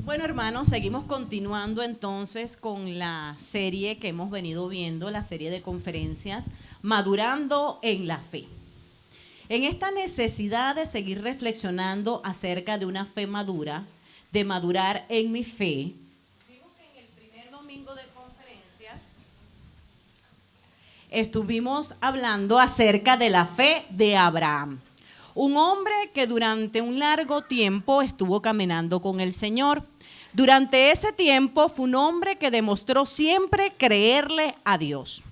Bueno, hermanos, seguimos continuando entonces con la serie que hemos venido viendo, la serie de conferencias, Madurando en la Fe. En esta necesidad de seguir reflexionando acerca de una fe madura, de madurar en mi fe, vimos que en el primer domingo de conferencias estuvimos hablando acerca de la fe de Abraham. Un hombre que durante un largo tiempo estuvo caminando con el Señor. Durante ese tiempo fue un hombre que demostró siempre creerle a Dios.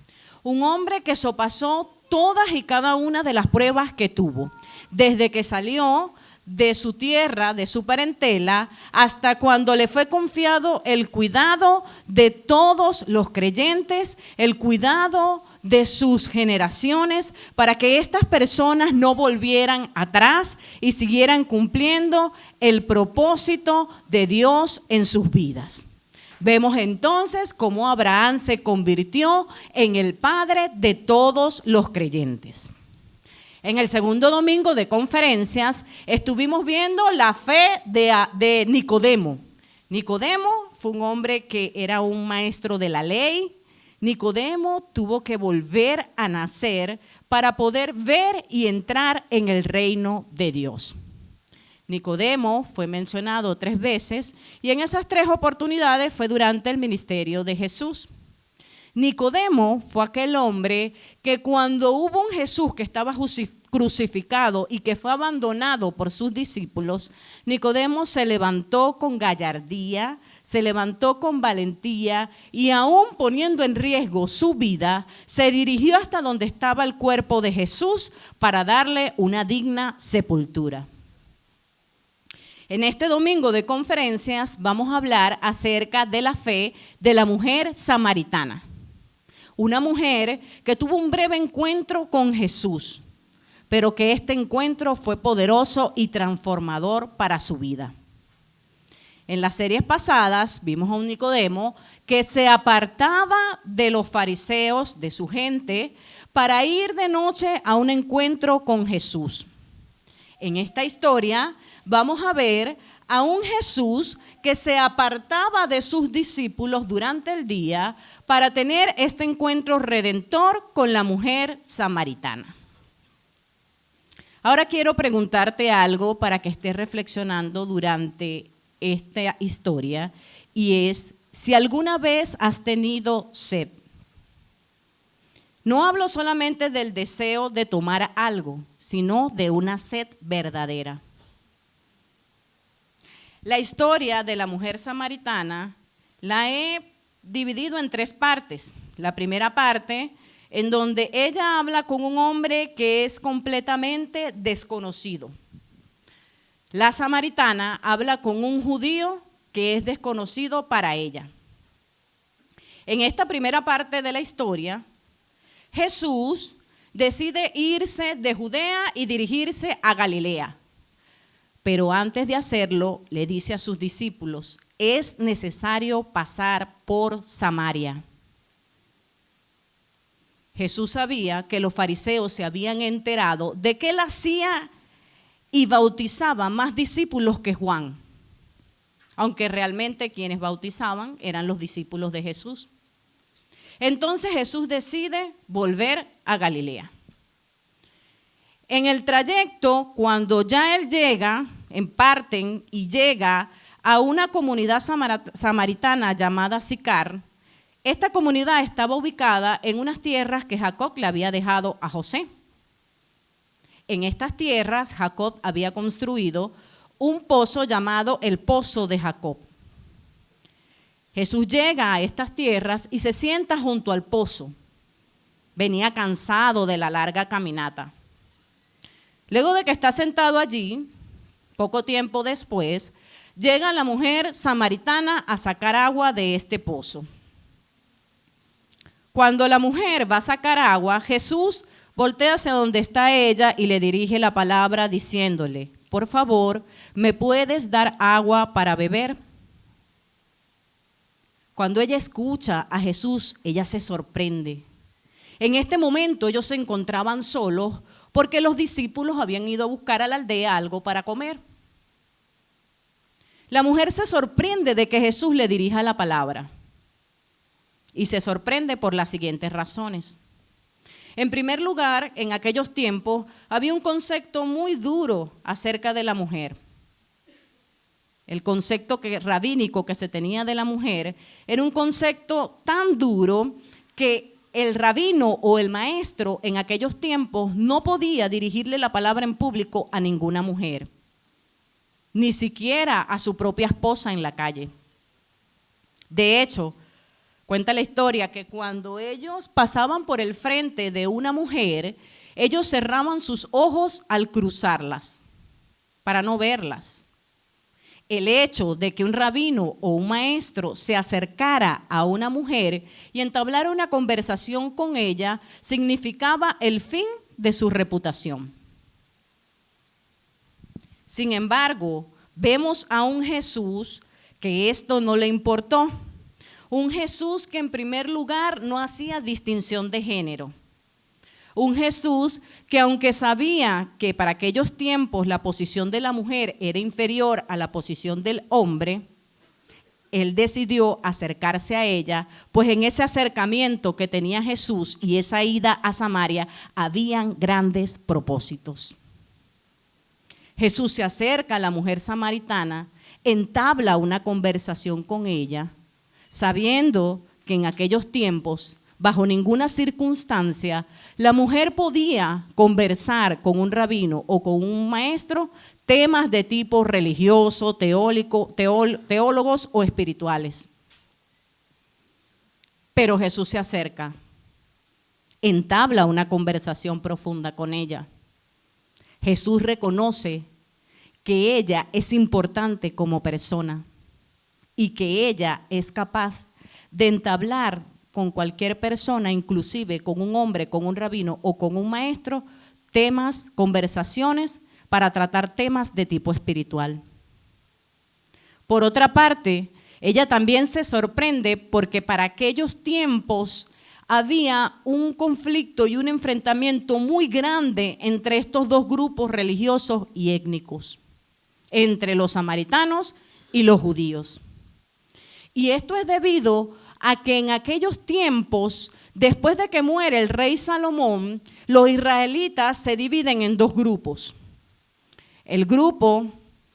Un hombre que sopasó todas y cada una de las pruebas que tuvo. Desde que salió de su tierra, de su parentela, hasta cuando le fue confiado el cuidado de todos los creyentes, el cuidado de sus generaciones, para que estas personas no volvieran atrás y siguieran cumpliendo el propósito de Dios en sus vidas. Vemos entonces cómo Abraham se convirtió en el padre de todos los creyentes. En el segundo domingo de conferencias estuvimos viendo la fe de Nicodemo. Nicodemo fue un hombre que era un maestro de la ley. Nicodemo tuvo que volver a nacer para poder ver y entrar en el reino de Dios. Nicodemo fue mencionado 3 veces y en esas 3 oportunidades fue durante el ministerio de Jesús. Nicodemo fue aquel hombre que cuando hubo un Jesús que estaba crucificado y que fue abandonado por sus discípulos, Nicodemo se levantó con gallardía, se levantó con valentía y aún poniendo en riesgo su vida, se dirigió hasta donde estaba el cuerpo de Jesús para darle una digna sepultura. En este domingo de conferencias vamos a hablar acerca de la fe de la mujer samaritana. Una mujer que tuvo un breve encuentro con Jesús, pero que este encuentro fue poderoso y transformador para su vida. En las series pasadas vimos a un Nicodemo que se apartaba de los fariseos, de su gente, para ir de noche a un encuentro con Jesús. En esta historia vamos a ver a un Jesús que se apartaba de sus discípulos durante el día para tener este encuentro redentor con la mujer samaritana. Ahora quiero preguntarte algo para que estés reflexionando durante esta historia, y es si alguna vez has tenido sed. No hablo solamente del deseo de tomar algo, sino de una sed verdadera. La historia de la mujer samaritana la he dividido en 3 partes. La primera parte, en donde ella habla con un hombre que es completamente desconocido. La samaritana habla con un judío que es desconocido para ella. En esta primera parte de la historia, Jesús decide irse de Judea y dirigirse a Galilea. Pero antes de hacerlo, le dice a sus discípulos, es necesario pasar por Samaria. Jesús sabía que los fariseos se habían enterado de que él hacía y bautizaba más discípulos que Juan, aunque realmente quienes bautizaban eran los discípulos de Jesús. Entonces Jesús decide volver a Galilea. En el trayecto, cuando ya él llega, parten y llega a una comunidad samaritana llamada Sicar. Esta comunidad estaba ubicada en unas tierras que Jacob le había dejado a José. En estas tierras, Jacob había construido un pozo llamado el Pozo de Jacob. Jesús llega a estas tierras y se sienta junto al pozo. Venía cansado de la larga caminata. Luego de que está sentado allí, poco tiempo después, llega la mujer samaritana a sacar agua de este pozo. Cuando la mujer va a sacar agua, Jesús voltea hacia donde está ella y le dirige la palabra diciéndole, por favor, ¿me puedes dar agua para beber? Cuando ella escucha a Jesús, ella se sorprende. En este momento ellos se encontraban solos porque los discípulos habían ido a buscar a la aldea algo para comer. La mujer se sorprende de que Jesús le dirija la palabra. Y se sorprende por las siguientes razones. En primer lugar, en aquellos tiempos había un concepto muy duro acerca de la mujer. El concepto rabínico que se tenía de la mujer era un concepto tan duro que el rabino o el maestro en aquellos tiempos no podía dirigirle la palabra en público a ninguna mujer, ni siquiera a su propia esposa en la calle. De hecho, cuenta la historia que cuando ellos pasaban por el frente de una mujer, ellos cerraban sus ojos al cruzarlas para no verlas. El hecho de que un rabino o un maestro se acercara a una mujer y entablara una conversación con ella significaba el fin de su reputación. Sin embargo, vemos a un Jesús que esto no le importó. Un Jesús que en primer lugar no hacía distinción de género. Un Jesús que aunque sabía que para aquellos tiempos la posición de la mujer era inferior a la posición del hombre, él decidió acercarse a ella, pues en ese acercamiento que tenía Jesús y esa ida a Samaria, habían grandes propósitos. Jesús se acerca a la mujer samaritana, entabla una conversación con ella, sabiendo que en aquellos tiempos, bajo ninguna circunstancia, la mujer podía conversar con un rabino o con un maestro temas de tipo religioso, teólogos o espirituales. Pero Jesús se acerca, entabla una conversación profunda con ella. Jesús reconoce que ella es importante como persona y que ella es capaz de entablar con cualquier persona, inclusive con un hombre, con un rabino o con un maestro, temas, conversaciones para tratar temas de tipo espiritual. Por otra parte, ella también se sorprende porque para aquellos tiempos había un conflicto y un enfrentamiento muy grande entre estos dos grupos religiosos y étnicos, entre los samaritanos y los judíos. Y esto es debido a que en aquellos tiempos, después de que muere el rey Salomón, los israelitas se dividen en dos grupos. El grupo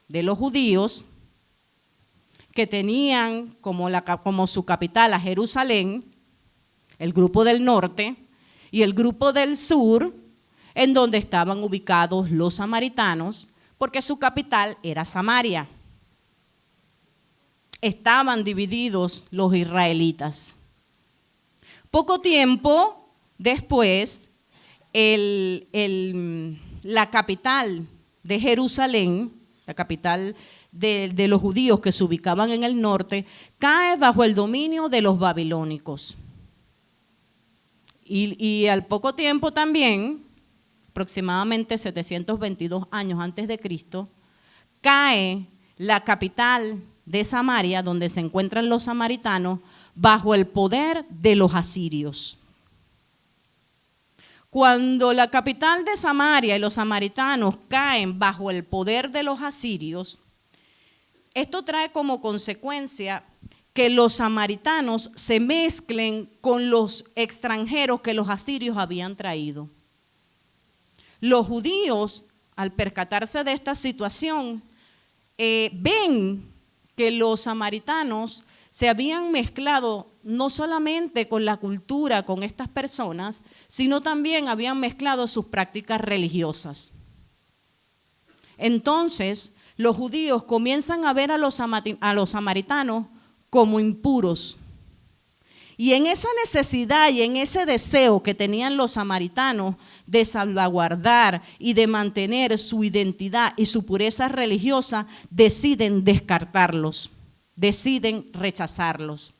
de los judíos, que tenían como su capital a Jerusalén, el grupo del norte, y el grupo del sur, en donde estaban ubicados los samaritanos, porque su capital era Samaria. Estaban divididos los israelitas. Poco tiempo después, la capital de Jerusalén, la capital de los judíos que se ubicaban en el norte, cae bajo el dominio de los babilónicos. Y al poco tiempo también, aproximadamente 722 años antes de Cristo, cae la capital de Samaria, donde se encuentran los samaritanos, bajo el poder de los asirios. Cuando la capital de Samaria y los samaritanos caen bajo el poder de los asirios, esto trae como consecuencia que los samaritanos se mezclen con los extranjeros que los asirios habían traído. Los judíos, al percatarse de esta situación, ven que los samaritanos se habían mezclado no solamente con la cultura, con estas personas, sino también habían mezclado sus prácticas religiosas. Entonces, los judíos comienzan a ver a los samaritanos como impuros. Y en esa necesidad y en ese deseo que tenían los samaritanos de salvaguardar y de mantener su identidad y su pureza religiosa, deciden descartarlos, deciden rechazarlos.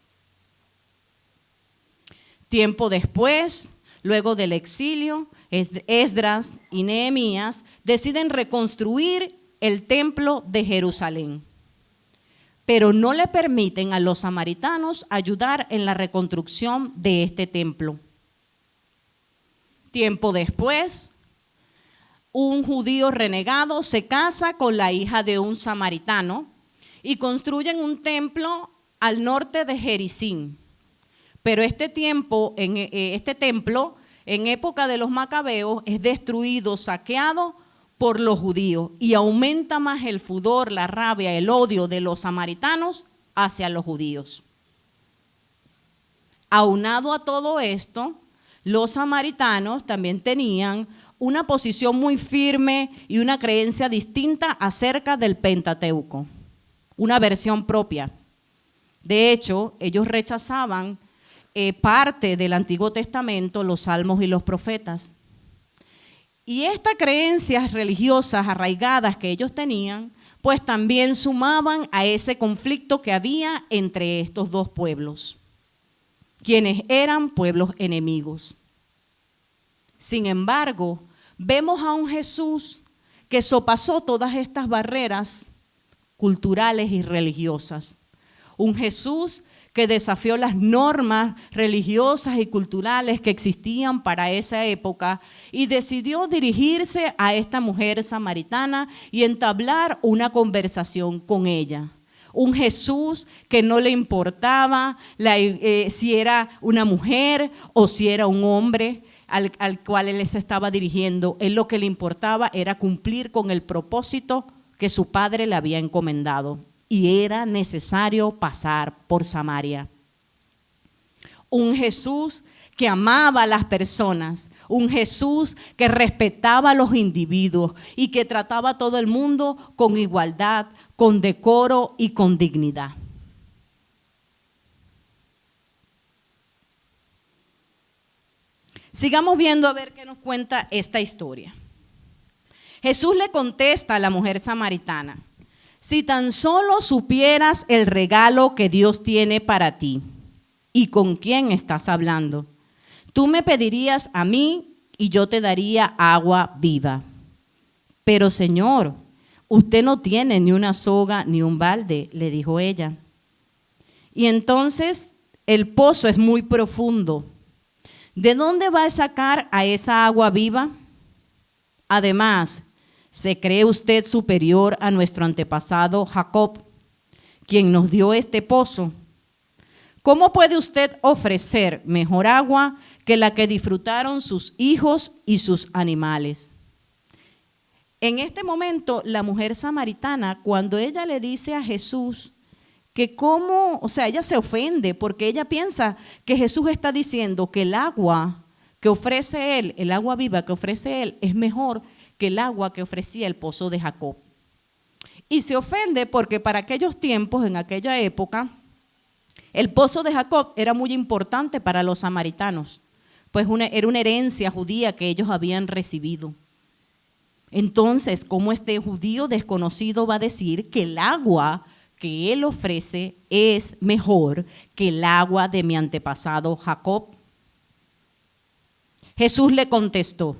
Tiempo después, luego del exilio, Esdras y Nehemías deciden reconstruir el templo de Jerusalén, pero no le permiten a los samaritanos ayudar en la reconstrucción de este templo. Tiempo después, un judío renegado se casa con la hija de un samaritano y construyen un templo al norte de Jericín. Pero este templo, en época de los macabeos, es destruido, saqueado por los judíos, y aumenta más el furor, la rabia, el odio de los samaritanos hacia los judíos. Aunado a todo esto, los samaritanos también tenían una posición muy firme y una creencia distinta acerca del Pentateuco, una versión propia. De hecho, ellos rechazaban parte del Antiguo Testamento, los Salmos y los Profetas. Y estas creencias religiosas arraigadas que ellos tenían, pues también sumaban a ese conflicto que había entre estos dos pueblos, quienes eran pueblos enemigos. Sin embargo, vemos a un Jesús que sopasó todas estas barreras culturales y religiosas. Un Jesús que desafió las normas religiosas y culturales que existían para esa época y decidió dirigirse a esta mujer samaritana y entablar una conversación con ella. Un Jesús que no le importaba si era una mujer o si era un hombre al cual él se estaba dirigiendo. Él lo que le importaba era cumplir con el propósito que su padre le había encomendado, y era necesario pasar por Samaria. Un Jesús que amaba a las personas, un Jesús que respetaba a los individuos y que trataba a todo el mundo con igualdad, con decoro y con dignidad. Sigamos viendo a ver qué nos cuenta esta historia. Jesús le contesta a la mujer samaritana: si tan solo supieras el regalo que Dios tiene para ti y con quién estás hablando, tú me pedirías a mí y yo te daría agua viva. Pero Señor, usted no tiene ni una soga ni un balde, le dijo ella. Y entonces el pozo es muy profundo. ¿De dónde va a sacar a esa agua viva? Además, ¿se cree usted superior a nuestro antepasado Jacob, quien nos dio este pozo? ¿Cómo puede usted ofrecer mejor agua que la que disfrutaron sus hijos y sus animales? En este momento, la mujer samaritana, cuando ella le dice a Jesús que ella se ofende porque ella piensa que Jesús está diciendo que el agua que ofrece él, el agua viva que ofrece él, es mejor que el agua que ofrecía el pozo de Jacob. Y se ofende porque para aquellos tiempos, en aquella época, el pozo de Jacob era muy importante para los samaritanos, pues era una herencia judía que ellos habían recibido. Entonces, ¿cómo este judío desconocido va a decir que el agua que él ofrece es mejor que el agua de mi antepasado Jacob? Jesús le contestó: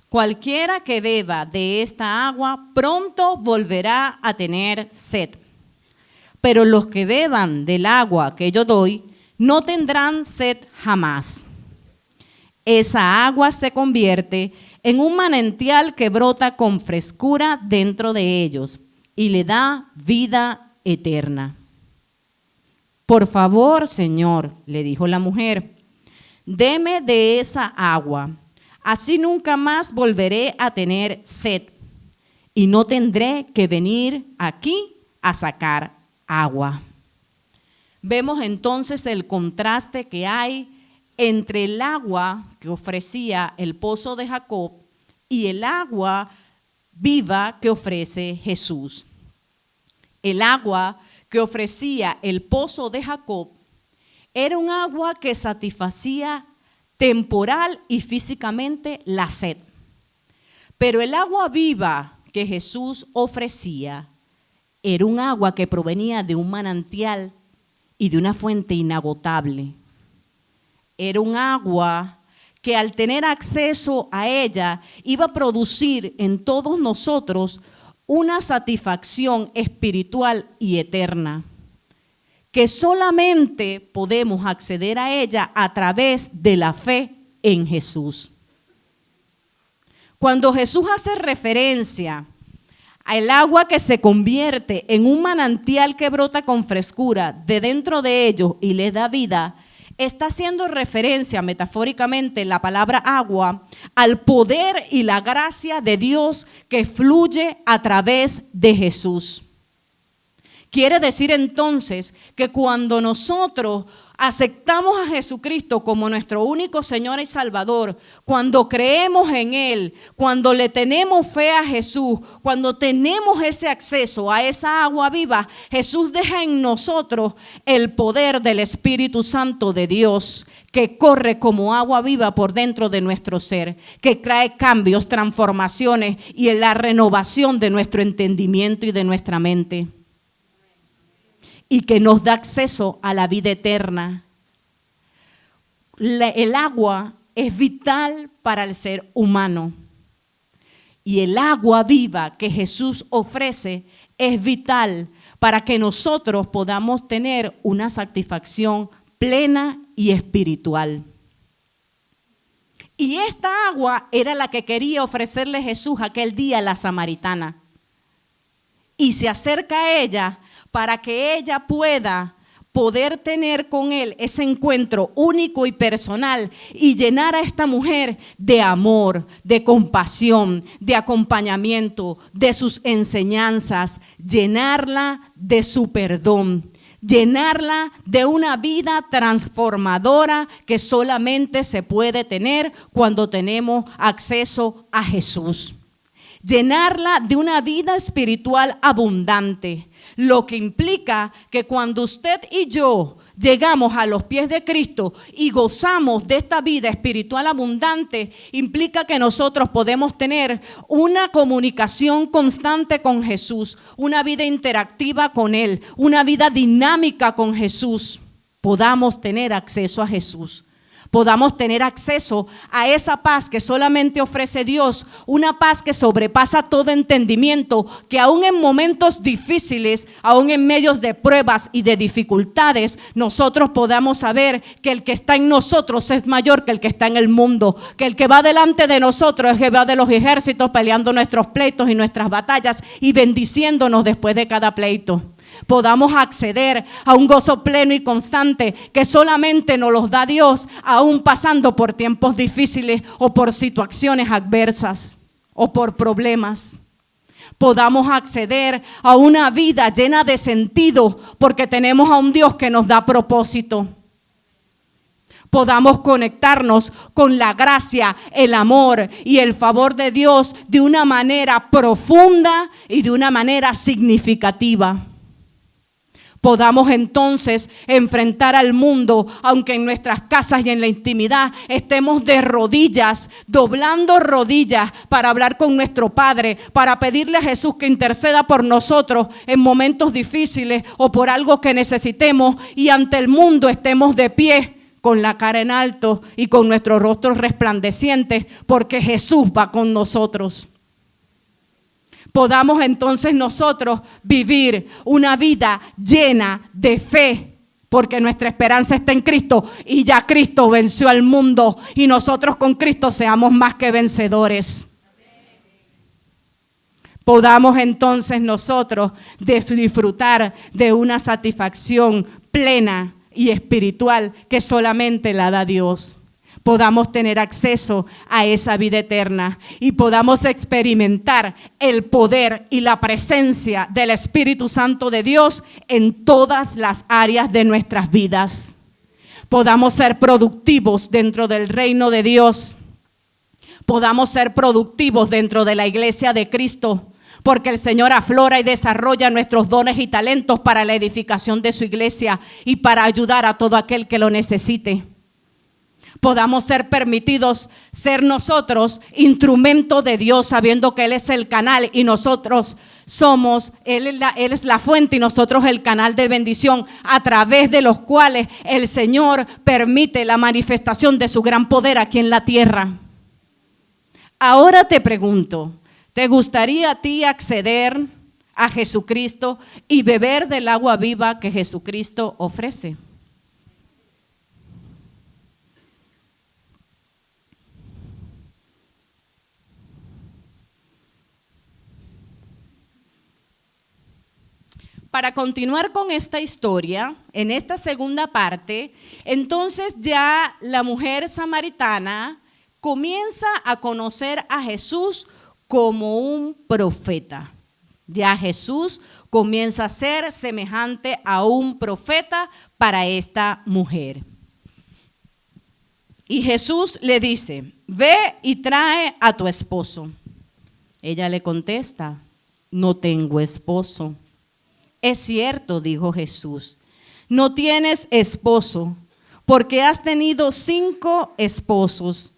cualquiera que beba de esta agua pronto volverá a tener sed, pero los que beban del agua que yo doy no tendrán sed jamás. Esa agua se convierte en un manantial que brota con frescura dentro de ellos y le da vida eterna. Por favor, Señor, le dijo la mujer, deme de esa agua, así nunca más volveré a tener sed y no tendré que venir aquí a sacar agua. Vemos entonces el contraste que hay entre el agua que ofrecía el pozo de Jacob y el agua viva que ofrece Jesús. El agua que ofrecía el pozo de Jacob era un agua que satisfacía temporal y físicamente la sed. Pero el agua viva que Jesús ofrecía era un agua que provenía de un manantial y de una fuente inagotable. Era un agua que al tener acceso a ella iba a producir en todos nosotros una satisfacción espiritual y eterna, que solamente podemos acceder a ella a través de la fe en Jesús. Cuando Jesús hace referencia El agua que se convierte en un manantial que brota con frescura de dentro de ellos y les da vida, está haciendo referencia metafóricamente la palabra agua al poder y la gracia de Dios que fluye a través de Jesús. Quiere decir entonces que cuando nosotros aceptamos a Jesucristo como nuestro único Señor y Salvador, cuando creemos en Él, cuando le tenemos fe a Jesús, cuando tenemos ese acceso a esa agua viva, Jesús deja en nosotros el poder del Espíritu Santo de Dios que corre como agua viva por dentro de nuestro ser, que trae cambios, transformaciones y en la renovación de nuestro entendimiento y de nuestra mente. Y que nos da acceso a la vida eterna. El agua es vital para el ser humano. Y el agua viva que Jesús ofrece es vital para que nosotros podamos tener una satisfacción plena y espiritual. Y esta agua era la que quería ofrecerle Jesús aquel día a la samaritana. Y se acerca a ella para que ella pueda poder tener con él ese encuentro único y personal y llenar a esta mujer de amor, de compasión, de acompañamiento, de sus enseñanzas, llenarla de su perdón, llenarla de una vida transformadora que solamente se puede tener cuando tenemos acceso a Jesús. Llenarla de una vida espiritual abundante, lo que implica que cuando usted y yo llegamos a los pies de Cristo y gozamos de esta vida espiritual abundante, implica que nosotros podemos tener una comunicación constante con Jesús, una vida interactiva con Él, una vida dinámica con Jesús. Podamos tener acceso a Jesús. Podamos tener acceso a esa paz que solamente ofrece Dios, una paz que sobrepasa todo entendimiento, que aún en momentos difíciles, aún en medios de pruebas y de dificultades, nosotros podamos saber que el que está en nosotros es mayor que el que está en el mundo, que el que va delante de nosotros es Jehová de los ejércitos peleando nuestros pleitos y nuestras batallas y bendiciéndonos después de cada pleito. Podamos acceder a un gozo pleno y constante que solamente nos los da Dios, aún pasando por tiempos difíciles o por situaciones adversas o por problemas. Podamos acceder a una vida llena de sentido porque tenemos a un Dios que nos da propósito. Podamos conectarnos con la gracia, el amor y el favor de Dios de una manera profunda y de una manera significativa. Podamos entonces enfrentar al mundo, aunque en nuestras casas y en la intimidad estemos de rodillas, doblando rodillas para hablar con nuestro Padre, para pedirle a Jesús que interceda por nosotros en momentos difíciles o por algo que necesitemos, y ante el mundo estemos de pie con la cara en alto y con nuestros rostros resplandecientes, porque Jesús va con nosotros. Podamos entonces nosotros vivir una vida llena de fe, porque nuestra esperanza está en Cristo y ya Cristo venció al mundo y nosotros con Cristo seamos más que vencedores. Podamos entonces nosotros disfrutar de una satisfacción plena y espiritual que solamente la da Dios. Podamos tener acceso a esa vida eterna y podamos experimentar el poder y la presencia del Espíritu Santo de Dios en todas las áreas de nuestras vidas. Podamos ser productivos dentro del reino de Dios. Podamos ser productivos dentro de la iglesia de Cristo, porque el Señor aflora y desarrolla nuestros dones y talentos para la edificación de su iglesia y para ayudar a todo aquel que lo necesite. Podamos ser permitidos ser nosotros instrumento de Dios, sabiendo que Él es el canal y nosotros somos, Él es la fuente y nosotros el canal de bendición a través de los cuales el Señor permite la manifestación de su gran poder aquí en la tierra. Ahora te pregunto, ¿te gustaría a ti acceder a Jesucristo y beber del agua viva que Jesucristo ofrece? para continuar con esta historia, en esta segunda parte, entonces ya la mujer samaritana comienza a conocer a Jesús como un profeta. Ya Jesús comienza a ser semejante a un profeta para esta mujer. Y Jesús le dice, ve y trae a tu esposo. Ella le contesta, no tengo esposo. Es cierto, dijo Jesús, no tienes esposo porque has tenido 5 esposos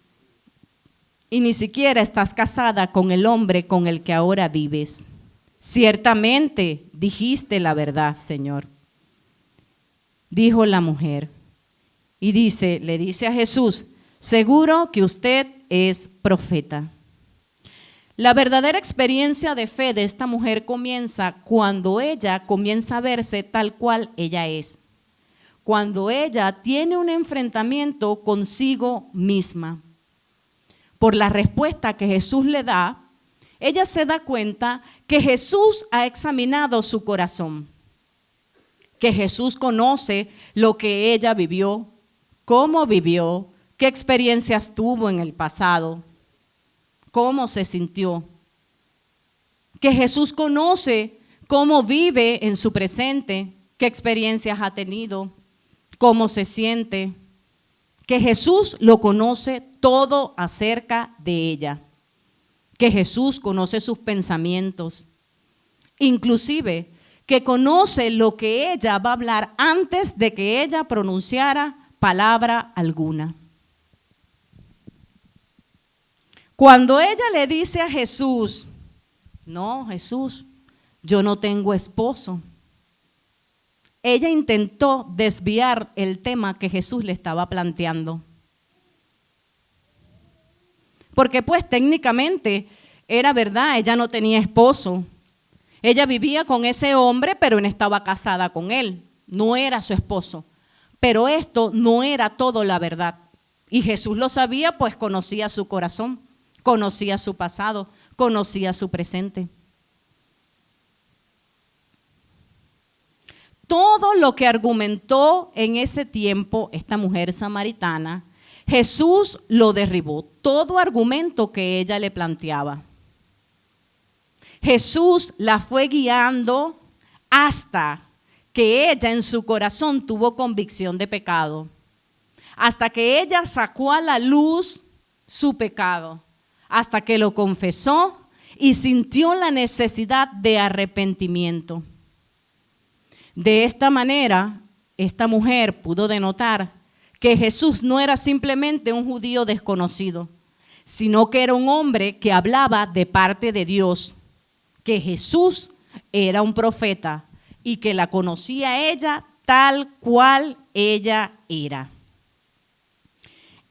y ni siquiera estás casada con el hombre con el que ahora vives. Ciertamente dijiste la verdad, Señor, dijo la mujer. Y le dice a Jesús, seguro que usted es profeta. La verdadera experiencia de fe de esta mujer comienza cuando ella comienza a verse tal cual ella es. Cuando ella tiene un enfrentamiento consigo misma. Por la respuesta que Jesús le da, ella se da cuenta que Jesús ha examinado su corazón. Que Jesús conoce lo que ella vivió, cómo vivió, qué experiencias tuvo en el pasado. Cómo se sintió, que Jesús conoce cómo vive en su presente, qué experiencias ha tenido, cómo se siente, que Jesús lo conoce todo acerca de ella, que Jesús conoce sus pensamientos, inclusive que conoce lo que ella va a hablar antes de que ella pronunciara palabra alguna. Cuando ella le dice a Jesús, no, Jesús, yo no tengo esposo. Ella intentó desviar el tema que Jesús le estaba planteando. Porque pues técnicamente era verdad, ella no tenía esposo. Ella vivía con ese hombre, pero no estaba casada con él. No era su esposo. Pero esto no era todo la verdad. Y Jesús lo sabía, pues conocía su corazón. Conocía su pasado, conocía su presente. Todo lo que argumentó en ese tiempo esta mujer samaritana, Jesús lo derribó. Todo argumento que ella le planteaba. Jesús la fue guiando hasta que ella en su corazón tuvo convicción de pecado. Hasta que ella sacó a la luz su pecado. Hasta que lo confesó y sintió la necesidad de arrepentimiento. De esta manera, esta mujer pudo denotar que Jesús no era simplemente un judío desconocido, sino que era un hombre que hablaba de parte de Dios, que Jesús era un profeta y que la conocía a ella tal cual ella era.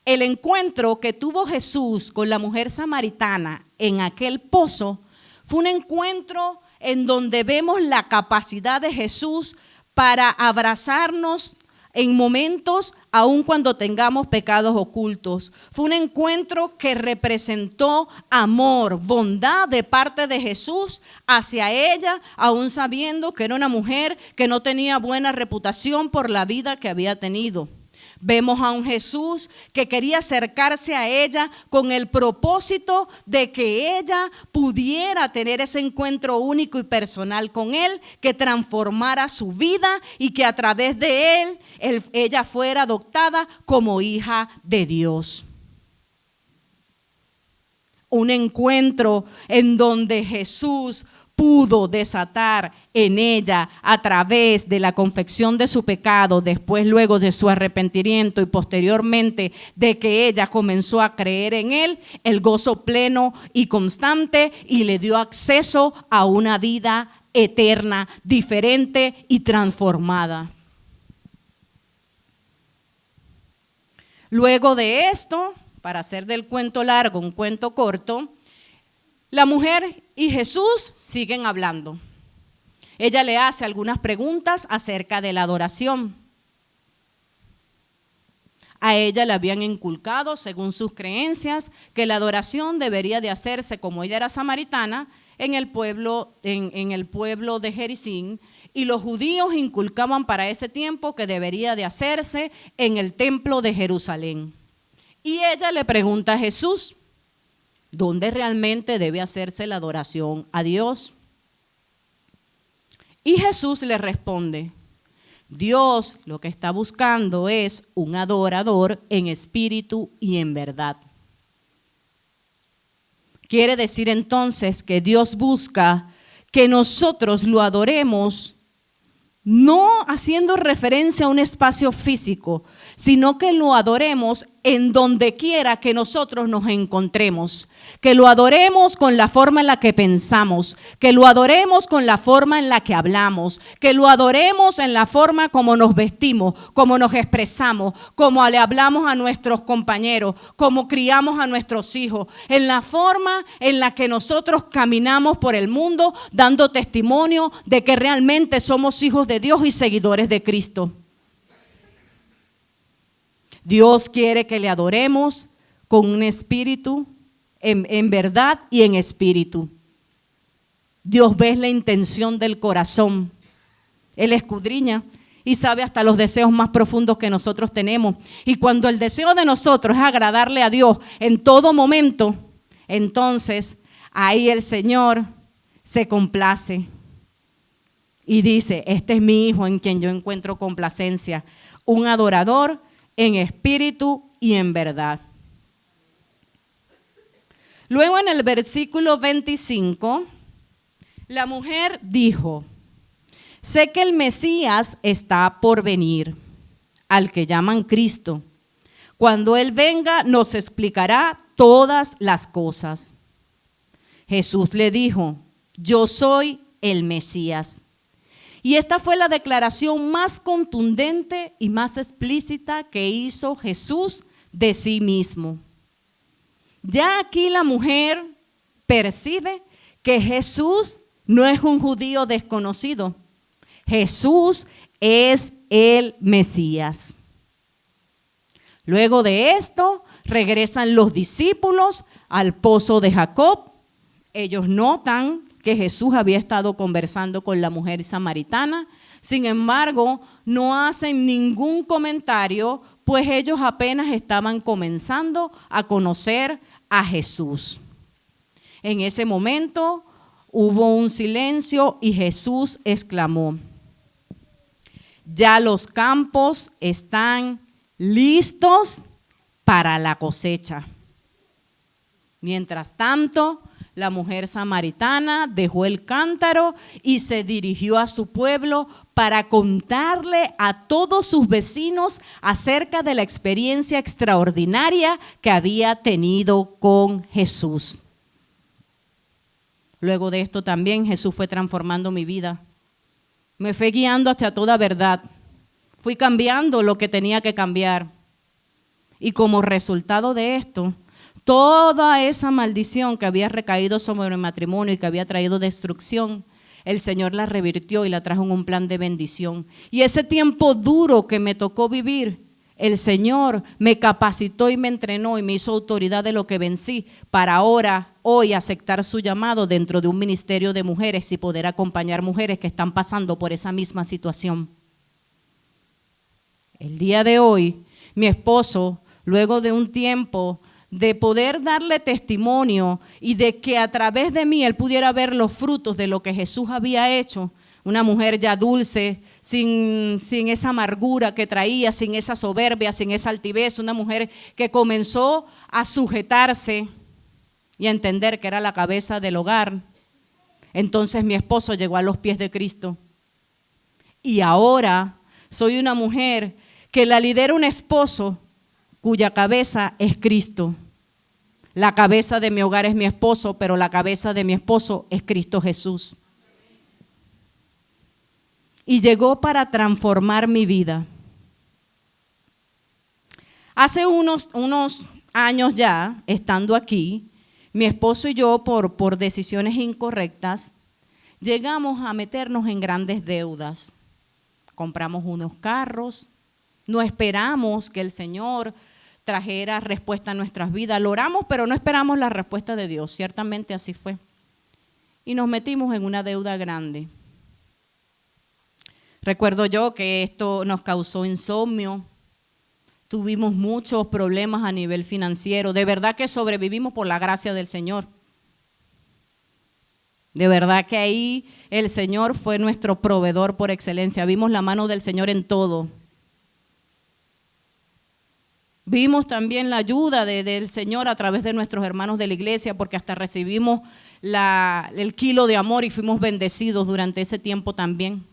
El encuentro que tuvo Jesús con la mujer samaritana en aquel pozo fue un encuentro en donde vemos la capacidad de Jesús para abrazarnos en momentos aun cuando tengamos pecados ocultos. Fue un encuentro que representó amor, bondad de parte de Jesús hacia ella, aun sabiendo que era una mujer que no tenía buena reputación por la vida que había tenido. Vemos a un Jesús que quería acercarse a ella con el propósito de que ella pudiera tener ese encuentro único y personal con Él, que transformara su vida y que a través de Él, ella fuera adoptada como hija de Dios. Un encuentro en donde Jesús pudo desatar en ella a través de la confesión de su pecado, después luego de su arrepentimiento y posteriormente de que ella comenzó a creer en Él, el gozo pleno y constante, y le dio acceso a una vida eterna, diferente y transformada. Luego de esto, para hacer del cuento largo un cuento corto, la mujer y Jesús siguen hablando. Ella le hace algunas preguntas acerca de la adoración. A ella le habían inculcado, según sus creencias, que la adoración debería de hacerse, como ella era samaritana, en el pueblo de Jericín, y los judíos inculcaban para ese tiempo que debería de hacerse en el templo de Jerusalén. Y ella le pregunta a Jesús, ¿dónde realmente debe hacerse la adoración a Dios? Y Jesús le responde, Dios lo que está buscando es un adorador en espíritu y en verdad. Quiere decir entonces que Dios busca que nosotros lo adoremos, no haciendo referencia a un espacio físico, sino que lo adoremos en donde quiera que nosotros nos encontremos, que lo adoremos con la forma en la que pensamos, que lo adoremos con la forma en la que hablamos, que lo adoremos en la forma como nos vestimos, como nos expresamos, como le hablamos a nuestros compañeros, como criamos a nuestros hijos, en la forma en la que nosotros caminamos por el mundo dando testimonio de que realmente somos hijos de Dios y seguidores de Cristo. Dios quiere que le adoremos con un espíritu, en verdad y en espíritu. Dios ve la intención del corazón. Él escudriña y sabe hasta los deseos más profundos que nosotros tenemos. Y cuando el deseo de nosotros es agradarle a Dios en todo momento, entonces ahí el Señor se complace y dice, este es mi hijo en quien yo encuentro complacencia, un adorador en espíritu y en verdad. Luego en el versículo 25, la mujer dijo, sé que el Mesías está por venir, al que llaman Cristo. Cuando Él venga nos explicará todas las cosas. Jesús le dijo, yo soy el Mesías. Y esta fue la declaración más contundente y más explícita que hizo Jesús de sí mismo. Ya aquí la mujer percibe que Jesús no es un judío desconocido. Jesús es el Mesías. Luego de esto, regresan los discípulos al pozo de Jacob. Ellos notan que Jesús había estado conversando con la mujer samaritana. Sin embargo, no hacen ningún comentario, pues ellos apenas estaban comenzando a conocer a Jesús. En ese momento hubo un silencio y Jesús exclamó, ya los campos están listos para la cosecha. Mientras tanto, la mujer samaritana dejó el cántaro y se dirigió a su pueblo para contarle a todos sus vecinos acerca de la experiencia extraordinaria que había tenido con Jesús. Luego de esto también Jesús fue transformando mi vida. Me fue guiando hacia toda verdad. Fui cambiando lo que tenía que cambiar. Y como resultado de esto, toda esa maldición que había recaído sobre el matrimonio y que había traído destrucción, el Señor la revirtió y la trajo en un plan de bendición. Y ese tiempo duro que me tocó vivir, el Señor me capacitó y me entrenó y me hizo autoridad de lo que vencí para ahora, hoy, aceptar su llamado dentro de un ministerio de mujeres y poder acompañar mujeres que están pasando por esa misma situación. El día de hoy, mi esposo, luego de un tiempo de poder darle testimonio y de que a través de mí él pudiera ver los frutos de lo que Jesús había hecho, una mujer ya dulce, sin esa amargura que traía, sin esa soberbia, sin esa altivez, una mujer que comenzó a sujetarse y a entender que era la cabeza del hogar. Entonces mi esposo llegó a los pies de Cristo. Y ahora soy una mujer que la lidera un esposo cuya cabeza es Cristo. La cabeza de mi hogar es mi esposo, pero la cabeza de mi esposo es Cristo Jesús. Y llegó para transformar mi vida. Hace unos años ya, estando aquí, mi esposo y yo, por decisiones incorrectas, llegamos a meternos en grandes deudas. Compramos unos carros, no esperamos que el Señor trajera respuesta a nuestras vidas. Lo oramos, pero no esperamos la respuesta de Dios. Ciertamente así fue. Y nos metimos en una deuda grande. Recuerdo yo que esto nos causó insomnio, tuvimos muchos problemas a nivel financiero. De verdad que sobrevivimos por la gracia del Señor. De verdad que ahí el Señor fue nuestro proveedor por excelencia. Vimos la mano del Señor en todo. Vimos también la ayuda del Señor a través de nuestros hermanos de la iglesia, porque hasta recibimos el kilo de amor y fuimos bendecidos durante ese tiempo también.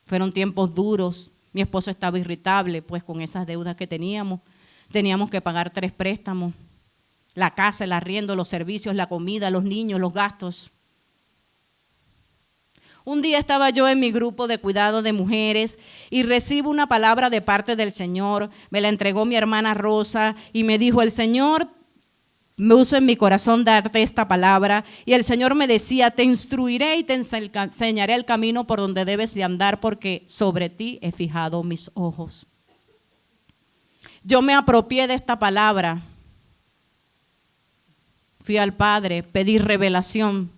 Fueron tiempos duros. Mi esposo estaba irritable, pues con esas deudas que teníamos. Teníamos que pagar 3 préstamos. La casa, el arriendo, los servicios, la comida, los niños, los gastos. Un día estaba yo en mi grupo de cuidado de mujeres y recibo una palabra de parte del Señor. Me la entregó mi hermana Rosa y me dijo: el Señor me puso en mi corazón darte esta palabra. Y el Señor me decía: te instruiré y te enseñaré el camino por donde debes de andar, porque sobre ti he fijado mis ojos. Yo me apropié de esta palabra. Fui al Padre, pedí revelación.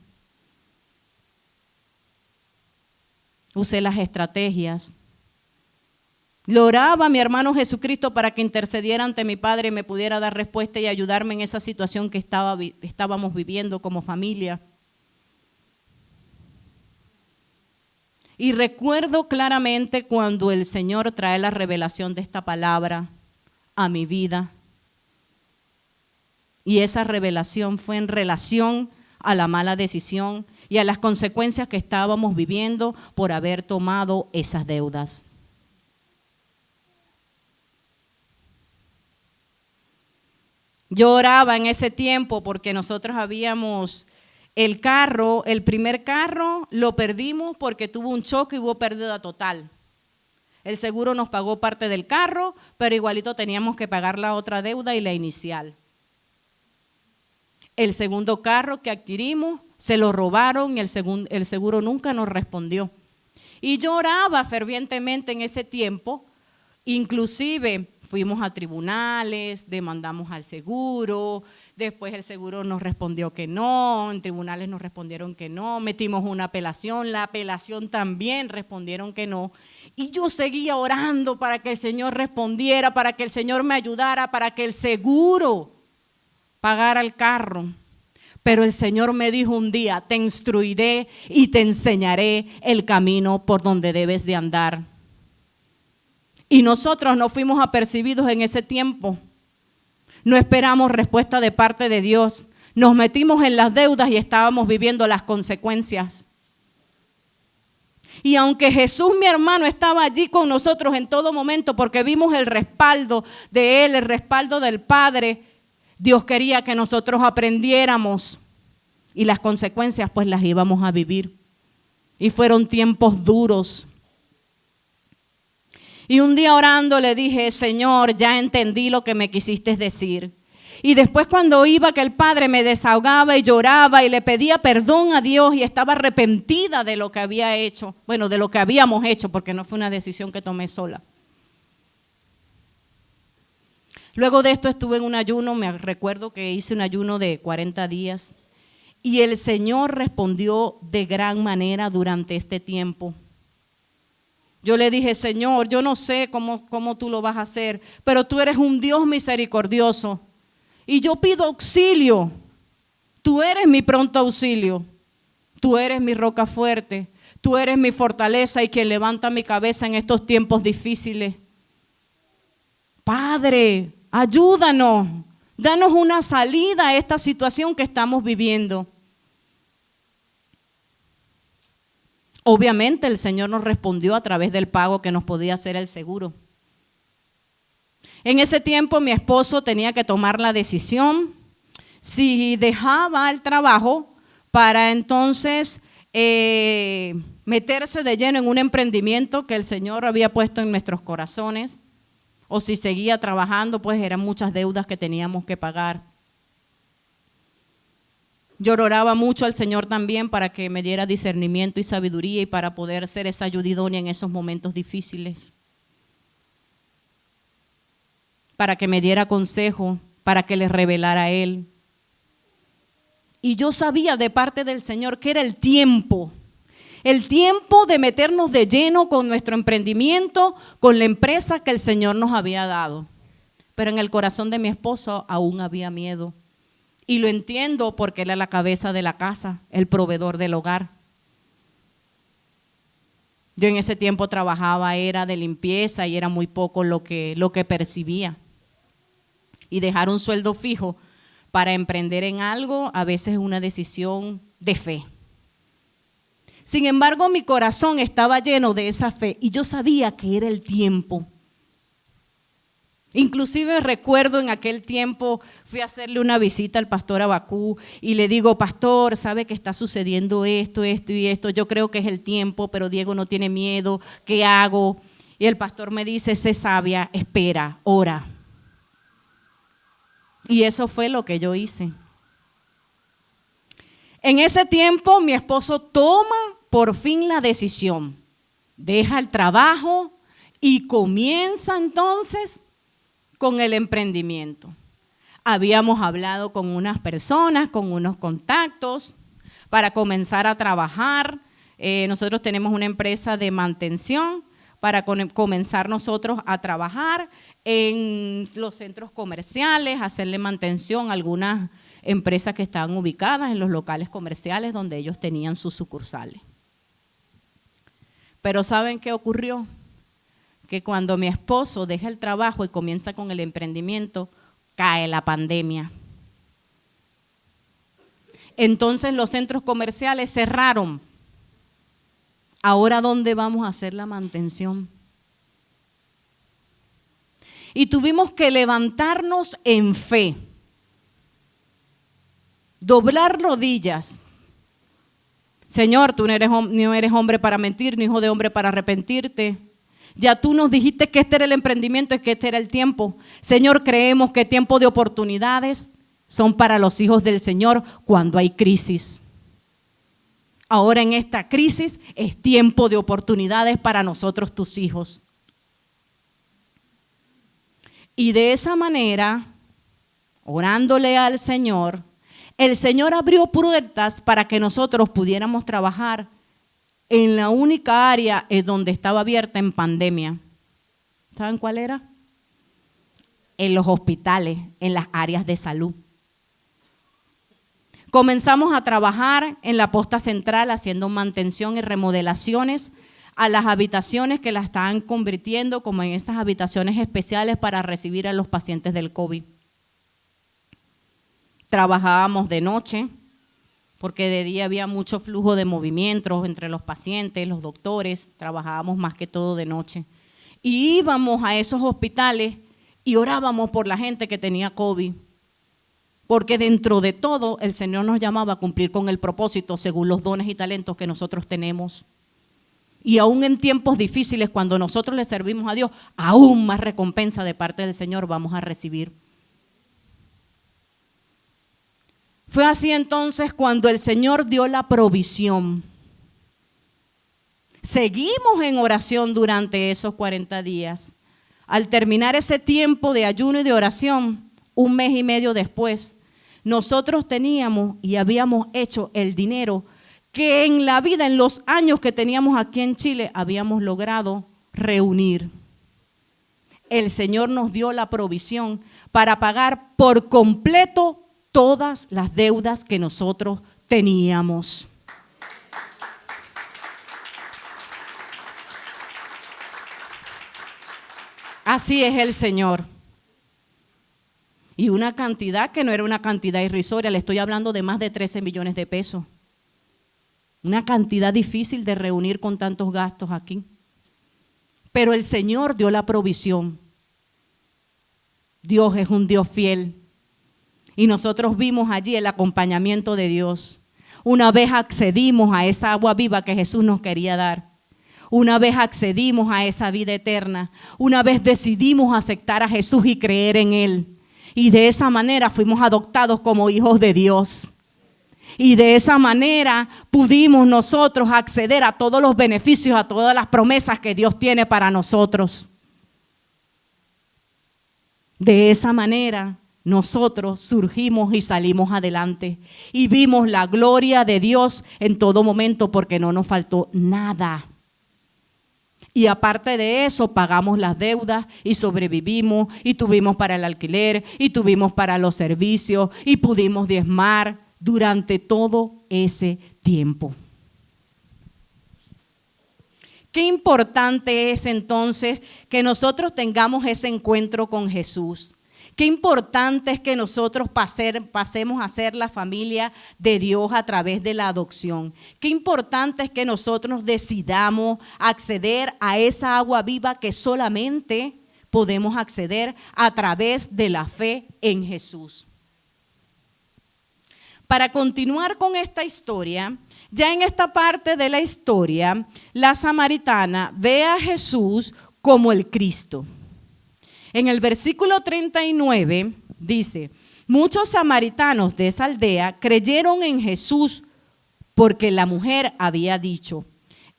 Usé las estrategias. Le oraba a mi hermano Jesucristo para que intercediera ante mi Padre y me pudiera dar respuesta y ayudarme en esa situación que estábamos viviendo como familia. Y recuerdo claramente cuando el Señor trae la revelación de esta palabra a mi vida. Y esa revelación fue en relación a la mala decisión y a las consecuencias que estábamos viviendo por haber tomado esas deudas. Yo oraba en ese tiempo porque nosotros habíamos el primer carro lo perdimos porque tuvo un choque y hubo pérdida total. El seguro nos pagó parte del carro, pero igualito teníamos que pagar la otra deuda y la inicial. El segundo carro que adquirimos se lo robaron y el seguro nunca nos respondió. Y yo oraba fervientemente en ese tiempo, inclusive fuimos a tribunales, demandamos al seguro, después el seguro nos respondió que no, en tribunales nos respondieron que no, metimos una apelación, la apelación también respondieron que no. Y yo seguía orando para que el Señor respondiera, para que el Señor me ayudara, para que el seguro pagara el carro. Pero el Señor me dijo un día: te instruiré y te enseñaré el camino por donde debes de andar. Y nosotros no fuimos apercibidos en ese tiempo. No esperamos respuesta de parte de Dios. Nos metimos en las deudas y estábamos viviendo las consecuencias. Y aunque Jesús, mi hermano, estaba allí con nosotros en todo momento, porque vimos el respaldo de Él, el respaldo del Padre, Dios quería que nosotros aprendiéramos y las consecuencias pues las íbamos a vivir. Y fueron tiempos duros. Y un día orando le dije: Señor, ya entendí lo que me quisiste decir. Y después cuando iba que el Padre me desahogaba y lloraba y le pedía perdón a Dios y estaba arrepentida de lo que había hecho, bueno, de lo que habíamos hecho, porque no fue una decisión que tomé sola. Luego de esto estuve en un ayuno, me recuerdo que hice un ayuno de 40 días y el Señor respondió de gran manera durante este tiempo. Yo le dije: Señor, yo no sé cómo tú lo vas a hacer, pero tú eres un Dios misericordioso y yo pido auxilio. Tú eres mi pronto auxilio, tú eres mi roca fuerte, tú eres mi fortaleza y quien levanta mi cabeza en estos tiempos difíciles. Padre, ayúdanos, danos una salida a esta situación que estamos viviendo. Obviamente el Señor nos respondió a través del pago que nos podía hacer el seguro. En ese tiempo mi esposo tenía que tomar la decisión si dejaba el trabajo para entonces meterse de lleno en un emprendimiento que el Señor había puesto en nuestros corazones, o si seguía trabajando, pues eran muchas deudas que teníamos que pagar. Yo oraba mucho al Señor también para que me diera discernimiento y sabiduría y para poder ser esa ayuda idónea en esos momentos difíciles. Para que me diera consejo, para que le revelara a Él. Y yo sabía de parte del Señor que era el tiempo El tiempo de meternos de lleno con nuestro emprendimiento, con la empresa que el Señor nos había dado. Pero en el corazón de mi esposo aún había miedo. Y lo entiendo porque él era la cabeza de la casa, el proveedor del hogar. Yo en ese tiempo trabajaba, era de limpieza y era muy poco lo que percibía. Y dejar un sueldo fijo para emprender en algo a veces es una decisión de fe. Sin embargo, mi corazón estaba lleno de esa fe y yo sabía que era el tiempo. Inclusive recuerdo en aquel tiempo fui a hacerle una visita al pastor Abacú y le digo, pastor, ¿sabe que está sucediendo esto y esto? Yo creo que es el tiempo, pero Diego no tiene miedo, ¿qué hago? Y el pastor me dice, sé sabia, espera, ora. Y eso fue lo que yo hice. En ese tiempo mi esposo toma por fin la decisión, deja el trabajo y comienza entonces con el emprendimiento. Habíamos hablado con unas personas, con unos contactos para comenzar a trabajar. Nosotros tenemos una empresa de mantención para comenzar nosotros a trabajar en los centros comerciales, hacerle mantención a algunas empresas que estaban ubicadas en los locales comerciales donde ellos tenían sus sucursales. Pero ¿saben qué ocurrió? Que cuando mi esposo deja el trabajo y comienza con el emprendimiento, cae la pandemia. Entonces los centros comerciales cerraron. ¿Ahora dónde vamos a hacer la mantención? Y tuvimos que levantarnos en fe, doblar rodillas. Señor, tú no eres hombre para mentir, ni hijo de hombre para arrepentirte. Ya tú nos dijiste que este era el emprendimiento y que este era el tiempo. Señor, creemos que tiempo de oportunidades son para los hijos del Señor cuando hay crisis. Ahora en esta crisis es tiempo de oportunidades para nosotros, tus hijos. Y de esa manera, orándole al Señor, el Señor abrió puertas para que nosotros pudiéramos trabajar en la única área donde estaba abierta en pandemia. ¿Saben cuál era? En los hospitales, en las áreas de salud. Comenzamos a trabajar en la posta central haciendo mantención y remodelaciones a las habitaciones que las estaban convirtiendo como en estas habitaciones especiales para recibir a los pacientes del COVID. Trabajábamos de noche, porque de día había mucho flujo de movimientos entre los pacientes, los doctores, trabajábamos más que todo de noche. Y íbamos a esos hospitales y orábamos por la gente que tenía COVID, porque dentro de todo el Señor nos llamaba a cumplir con el propósito según los dones y talentos que nosotros tenemos. Y aún en tiempos difíciles, cuando nosotros le servimos a Dios, aún más recompensa de parte del Señor vamos a recibir. Fue así entonces cuando el Señor dio la provisión. Seguimos en oración durante esos 40 días. Al terminar ese tiempo de ayuno y de oración, 1 mes y medio después, nosotros teníamos y habíamos hecho el dinero que en la vida, en los años que teníamos aquí en Chile, habíamos logrado reunir. El Señor nos dio la provisión para pagar por completo todas las deudas que nosotros teníamos. Así es el Señor. Y una cantidad que no era una cantidad irrisoria, le estoy hablando de más de 13 millones de pesos. Una cantidad difícil de reunir con tantos gastos aquí. Pero el Señor dio la provisión. Dios es un Dios fiel. Y nosotros vimos allí el acompañamiento de Dios. Una vez accedimos a esa agua viva que Jesús nos quería dar. Una vez accedimos a esa vida eterna. Una vez decidimos aceptar a Jesús y creer en Él. Y de esa manera fuimos adoptados como hijos de Dios. Y de esa manera pudimos nosotros acceder a todos los beneficios, a todas las promesas que Dios tiene para nosotros. De esa manera nosotros surgimos y salimos adelante y vimos la gloria de Dios en todo momento porque no nos faltó nada. Y aparte de eso, pagamos las deudas y sobrevivimos y tuvimos para el alquiler y tuvimos para los servicios y pudimos diezmar durante todo ese tiempo. Qué importante es entonces que nosotros tengamos ese encuentro con Jesús. Qué importante es que nosotros pasemos a ser la familia de Dios a través de la adopción. Qué importante es que nosotros decidamos acceder a esa agua viva que solamente podemos acceder a través de la fe en Jesús. Para continuar con esta historia, ya en esta parte de la historia, la samaritana ve a Jesús como el Cristo. En el versículo 39 dice, muchos samaritanos de esa aldea creyeron en Jesús porque la mujer había dicho,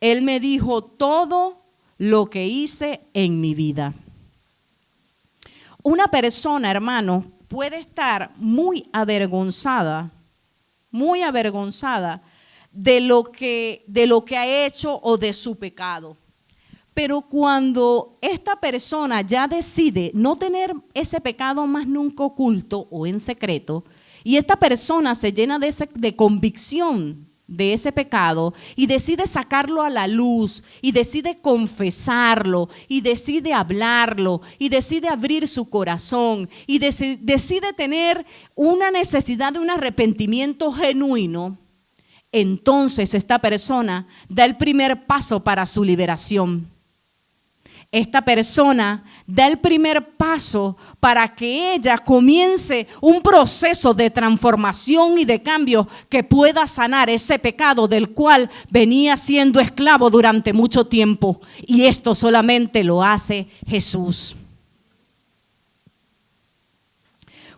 Él me dijo todo lo que hice en mi vida. Una persona, hermano, puede estar muy avergonzada de lo que ha hecho o de su pecado. Pero cuando esta persona ya decide no tener ese pecado más nunca oculto o en secreto, y esta persona se llena de convicción de ese pecado y decide sacarlo a la luz y decide confesarlo y decide hablarlo y decide abrir su corazón y decide tener una necesidad de un arrepentimiento genuino, entonces esta persona da el primer paso para su liberación. Esta persona da el primer paso para que ella comience un proceso de transformación y de cambio que pueda sanar ese pecado del cual venía siendo esclavo durante mucho tiempo. Y esto solamente lo hace Jesús.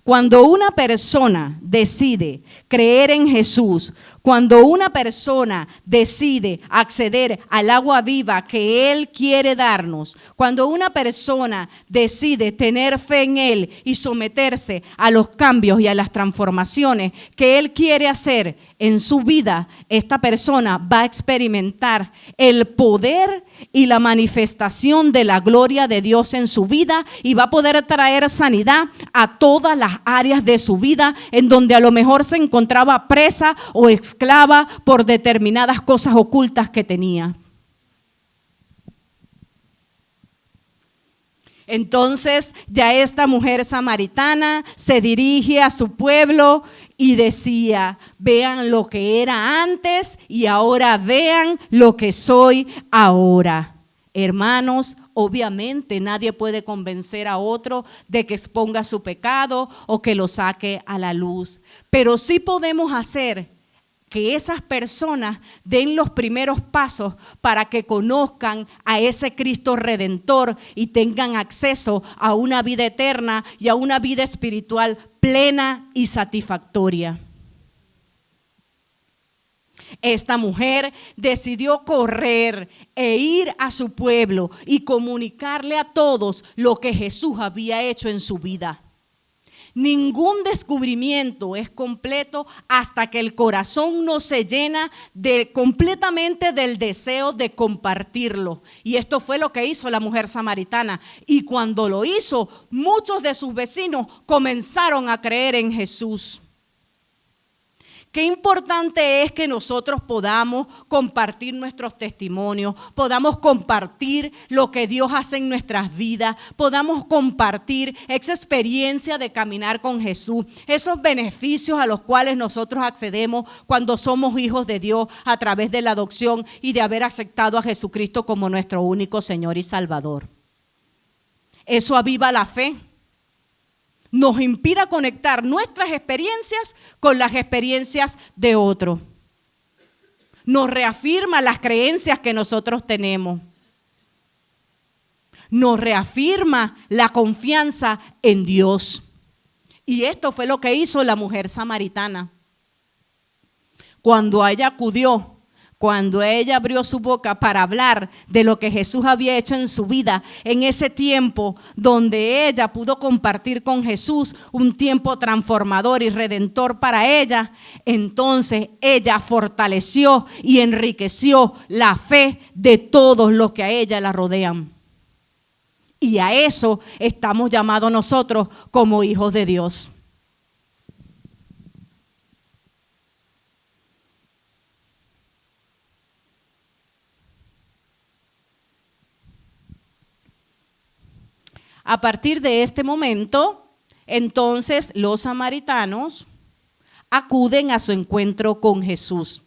Cuando una persona decide creer en Jesús, cuando una persona decide acceder al agua viva que Él quiere darnos, cuando una persona decide tener fe en Él y someterse a los cambios y a las transformaciones que Él quiere hacer en su vida, esta persona va a experimentar el poder y la manifestación de la gloria de Dios en su vida y va a poder traer sanidad a todas las áreas de su vida en donde a lo mejor se encontraba presa o esclava por determinadas cosas ocultas que tenía. Entonces ya esta mujer samaritana se dirige a su pueblo y decía, vean lo que era antes y ahora vean lo que soy ahora. Hermanos, obviamente nadie puede convencer a otro de que exponga su pecado o que lo saque a la luz, pero sí podemos hacer que esas personas den los primeros pasos para que conozcan a ese Cristo Redentor y tengan acceso a una vida eterna y a una vida espiritual plena y satisfactoria. Esta mujer decidió correr e ir a su pueblo y comunicarle a todos lo que Jesús había hecho en su vida. Ningún descubrimiento es completo hasta que el corazón no se llena completamente del deseo de compartirlo. Y esto fue lo que hizo la mujer samaritana. Y cuando lo hizo, muchos de sus vecinos comenzaron a creer en Jesús. Qué importante es que nosotros podamos compartir nuestros testimonios, podamos compartir lo que Dios hace en nuestras vidas, podamos compartir esa experiencia de caminar con Jesús, esos beneficios a los cuales nosotros accedemos cuando somos hijos de Dios a través de la adopción y de haber aceptado a Jesucristo como nuestro único Señor y Salvador. Eso aviva la fe. Nos inspira a conectar nuestras experiencias con las experiencias de otros. Nos reafirma las creencias que nosotros tenemos. Nos reafirma la confianza en Dios. Y esto fue lo que hizo la mujer samaritana. Cuando ella acudió Cuando ella abrió su boca para hablar de lo que Jesús había hecho en su vida, en ese tiempo donde ella pudo compartir con Jesús un tiempo transformador y redentor para ella, entonces ella fortaleció y enriqueció la fe de todos los que a ella la rodean. Y a eso estamos llamados nosotros como hijos de Dios. A partir de este momento, entonces los samaritanos acuden a su encuentro con Jesús.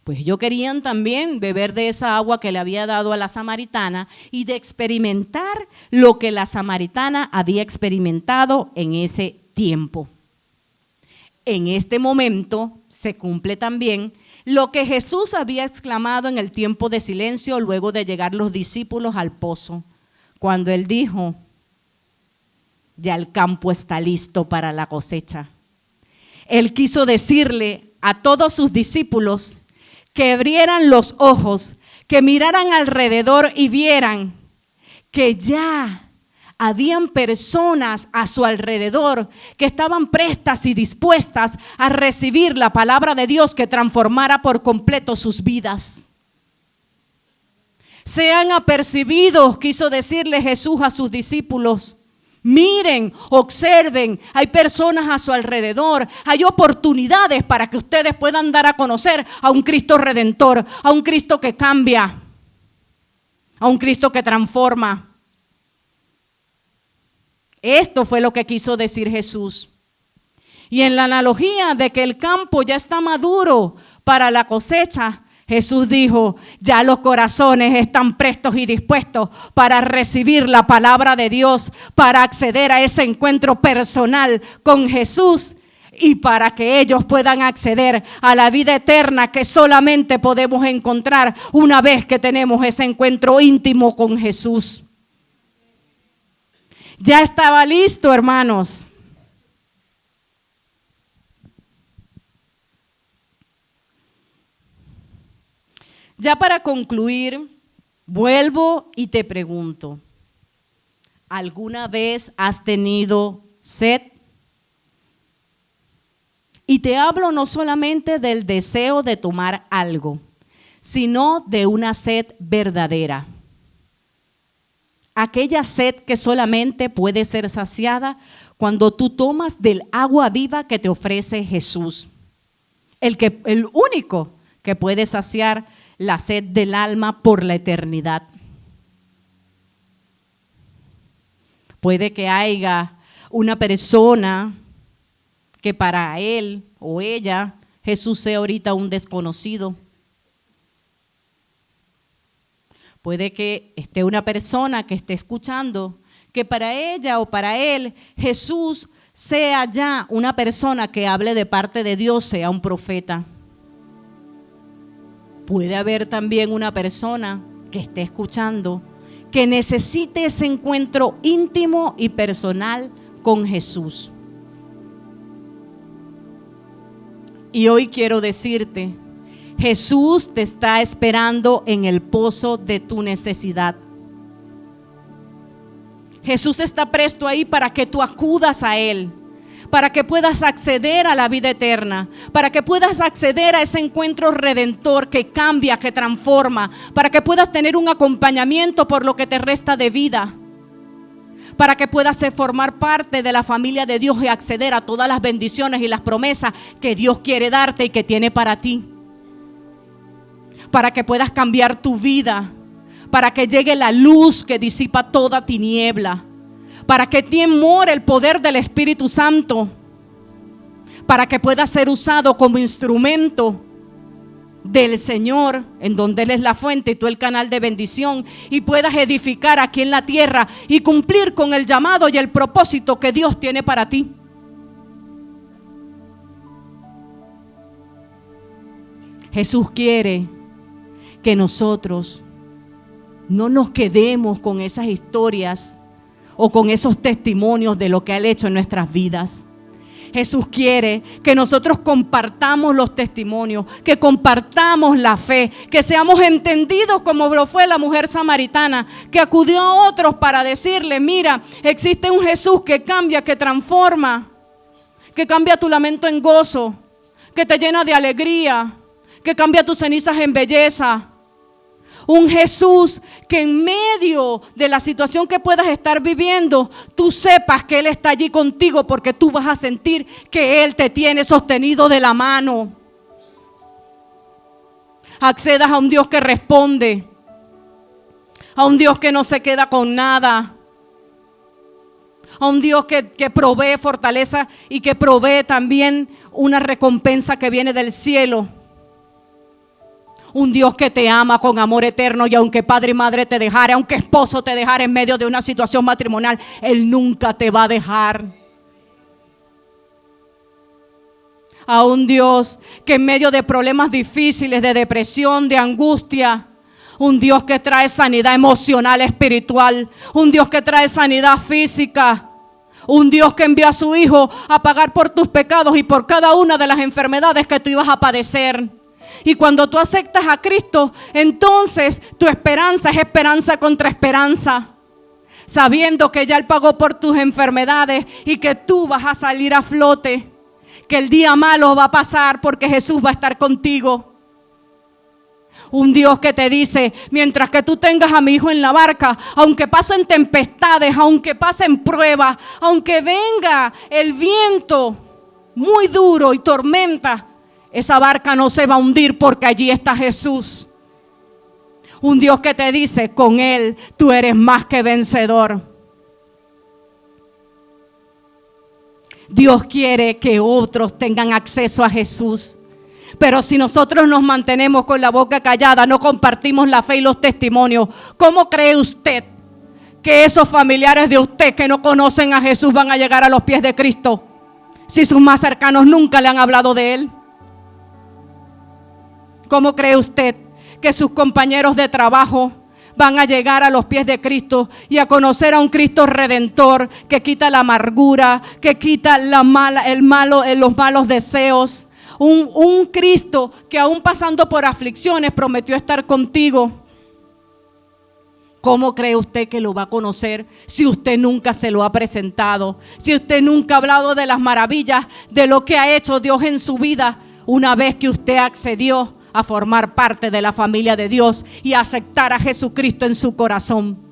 Pues ellos querían también beber de esa agua que le había dado a la samaritana y de experimentar lo que la samaritana había experimentado en ese tiempo. En este momento se cumple también lo que Jesús había exclamado en el tiempo de silencio luego de llegar los discípulos al pozo, cuando él dijo: ya el campo está listo para la cosecha. Él quiso decirle a todos sus discípulos que abrieran los ojos, que miraran alrededor y vieran que ya habían personas a su alrededor que estaban prestas y dispuestas a recibir la palabra de Dios que transformara por completo sus vidas. Sean apercibidos, quiso decirle Jesús a sus discípulos. Miren, observen, hay personas a su alrededor, hay oportunidades para que ustedes puedan dar a conocer a un Cristo redentor, a un Cristo que cambia, a un Cristo que transforma. Esto fue lo que quiso decir Jesús. Y en la analogía de que el campo ya está maduro para la cosecha, Jesús dijo: ya los corazones están prestos y dispuestos para recibir la palabra de Dios, para acceder a ese encuentro personal con Jesús y para que ellos puedan acceder a la vida eterna que solamente podemos encontrar una vez que tenemos ese encuentro íntimo con Jesús. Ya estaba listo, hermanos. Ya para concluir, vuelvo y te pregunto, ¿alguna vez has tenido sed? Y te hablo no solamente del deseo de tomar algo, sino de una sed verdadera. Aquella sed que solamente puede ser saciada cuando tú tomas del agua viva que te ofrece Jesús. El único que puede saciar la sed del alma por la eternidad. Puede que haya una persona que para él o ella Jesús sea ahorita un desconocido. Puede que esté una persona que esté escuchando que para ella o para él Jesús sea ya una persona que hable de parte de Dios, sea un profeta. Puede haber también una persona que esté escuchando que necesite ese encuentro íntimo y personal con Jesús. Y hoy quiero decirte, Jesús te está esperando en el pozo de tu necesidad. Jesús está presto ahí para que tú acudas a Él, para que puedas acceder a la vida eterna, para que puedas acceder a ese encuentro redentor que cambia, que transforma, para que puedas tener un acompañamiento por lo que te resta de vida, para que puedas formar parte de la familia de Dios y acceder a todas las bendiciones y las promesas que Dios quiere darte y que tiene para ti, para que puedas cambiar tu vida, para que llegue la luz que disipa toda tiniebla, para que te more el poder del Espíritu Santo, para que pueda ser usado como instrumento del Señor, en donde Él es la fuente y tú el canal de bendición, y puedas edificar aquí en la tierra y cumplir con el llamado y el propósito que Dios tiene para ti. Jesús quiere que nosotros no nos quedemos con esas historias o con esos testimonios de lo que Él ha hecho en nuestras vidas. Jesús quiere que nosotros compartamos los testimonios, que compartamos la fe, que seamos entendidos como lo fue la mujer samaritana, que acudió a otros para decirle: mira, existe un Jesús que cambia, que transforma, que cambia tu lamento en gozo, que te llena de alegría, que cambia tus cenizas en belleza. Un Jesús que en medio de la situación que puedas estar viviendo, tú sepas que Él está allí contigo, porque tú vas a sentir que Él te tiene sostenido de la mano. Accedas a un Dios que responde, a un Dios que no se queda con nada, a un Dios que provee fortaleza y que provee también una recompensa que viene del cielo. Un Dios que te ama con amor eterno, y aunque padre y madre te dejare, aunque esposo te dejare en medio de una situación matrimonial, Él nunca te va a dejar. A un Dios que en medio de problemas difíciles, de depresión, de angustia, un Dios que trae sanidad emocional, espiritual, un Dios que trae sanidad física, un Dios que envió a su Hijo a pagar por tus pecados y por cada una de las enfermedades que tú ibas a padecer. Y cuando tú aceptas a Cristo, entonces tu esperanza es esperanza contra esperanza, sabiendo que ya Él pagó por tus enfermedades y que tú vas a salir a flote, que el día malo va a pasar porque Jesús va a estar contigo. Un Dios que te dice: mientras que tú tengas a mi hijo en la barca, aunque pasen tempestades, aunque pasen pruebas, aunque venga el viento muy duro y tormenta, esa barca no se va a hundir porque allí está Jesús. Un Dios que te dice: con Él tú eres más que vencedor. Dios quiere que otros tengan acceso a Jesús. Pero si nosotros nos mantenemos con la boca callada, no compartimos la fe y los testimonios, ¿cómo cree usted que esos familiares de usted que no conocen a Jesús van a llegar a los pies de Cristo si sus más cercanos nunca le han hablado de Él? ¿Cómo cree usted que sus compañeros de trabajo van a llegar a los pies de Cristo y a conocer a un Cristo redentor que quita la amargura, que quita los malos deseos? Un Cristo que aún pasando por aflicciones prometió estar contigo. ¿Cómo cree usted que lo va a conocer si usted nunca se lo ha presentado? Si usted nunca ha hablado de las maravillas de lo que ha hecho Dios en su vida una vez que usted accedió a formar parte de la familia de Dios y a aceptar a Jesucristo en su corazón.